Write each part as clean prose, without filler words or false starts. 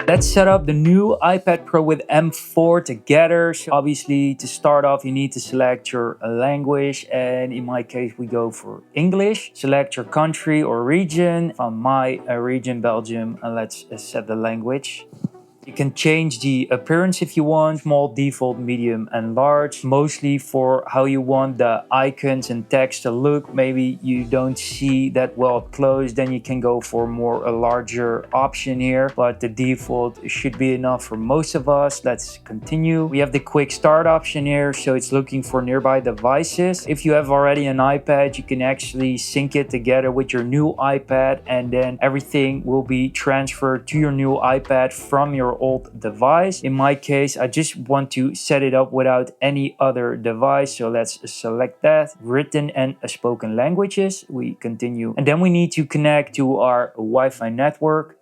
Let's set up the new iPad Pro with M4 together. So obviously, to start off, you need to select your language. And in my case, we go for English. Select your country or region. From my region, Belgium, and let's set the language. You can change the appearance if you want, small, default, medium, and large. Mostly for how you want the icons and text to look. Maybe you don't see that well up close, then you can go for a larger option here. But the default should be enough for most of us. Let's continue. We have the quick start option here, so it's looking for nearby devices. If you have already an iPad, you can actually sync it together with your new iPad, and then everything will be transferred to your new iPad from your old device. In my case, I just want to set it up without any other device, so let's select that. Written and spoken languages. We continue, and then we need to connect to our Wi-Fi network.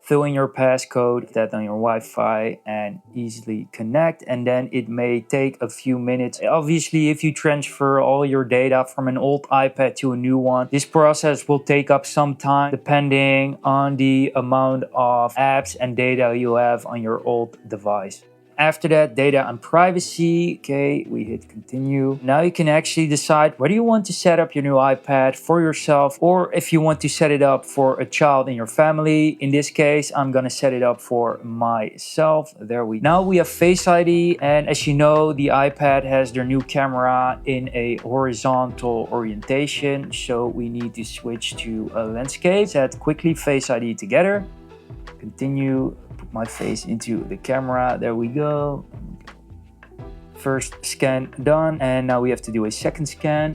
Fill in your passcode, that on your Wi-Fi, and easily connect. And then it may take a few minutes. Obviously, if you transfer all your data from an old iPad to a new one, this process will take up some time depending on the amount of apps and data you have on your old device. After that, data and privacy. Okay, we hit continue. Now you can actually decide whether you want to set up your new iPad for yourself or if you want to set it up for a child in your family. In this case, I'm gonna set it up for myself. There we go. Now we have Face ID, and as you know, the iPad has their new camera in a horizontal orientation, so we need to switch to a landscape. Set quickly Face ID together. Continue. My face into the camera. There we go. First scan done, and now we have to do a second scan.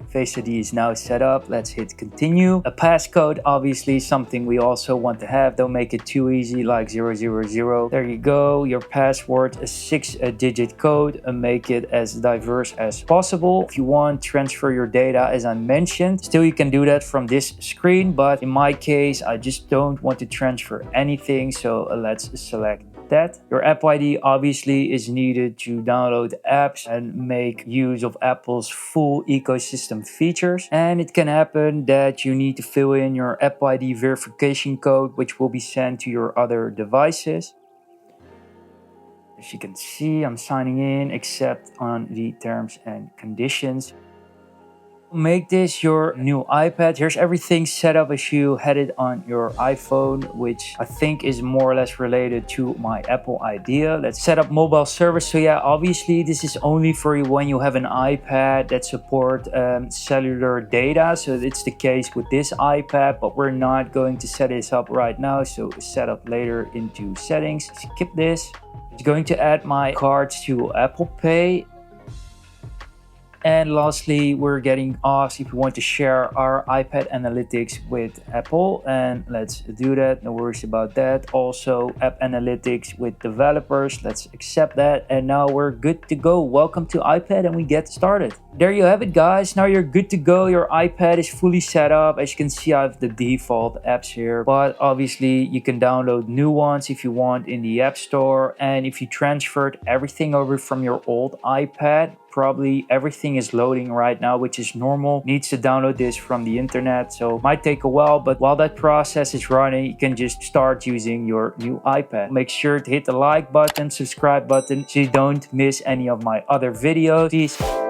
Face ID is now set up. Let's hit continue. A passcode, obviously something we also want to have. Don't make it too easy, like 000. There you go. Your password, a 6-digit code, and make it as diverse as possible. If you want, transfer your data as I mentioned. Still, you can do that from this screen, but in my case, I just don't want to transfer anything, so let's select that. Your Apple ID obviously is needed to download apps and make use of Apple's full ecosystem features. And it can happen that you need to fill in your Apple ID verification code, which will be sent to your other devices. As you can see, I'm signing in, except on the terms and conditions. Make this your new iPad. Here's everything set up as you had it on your iPhone, which I think is more or less related to my Apple idea. Let's set up mobile service. So yeah, obviously this is only for you when you have an iPad that support cellular data. So it's the case with this iPad, but we're not going to set this up right now. So set up later into settings. Skip this. It's going to add my cards to Apple Pay. And lastly, we're getting asked if we want to share our iPad analytics with Apple, and let's do that. No worries about that. Also, app analytics with developers. Let's accept that. And now we're good to go. Welcome to iPad, and we get started. There you have it, guys. Now you're good to go. Your iPad is fully set up. As you can see, I have the default apps here, but obviously you can download new ones if you want in the App Store. And if you transferred everything over from your old iPad, probably everything is loading right now, which is normal. Needs to download this from the internet, so might take a while, but while that process is running, you can just start using your new iPad. Make sure to hit the like button, subscribe button, so you don't miss any of my other videos. Peace.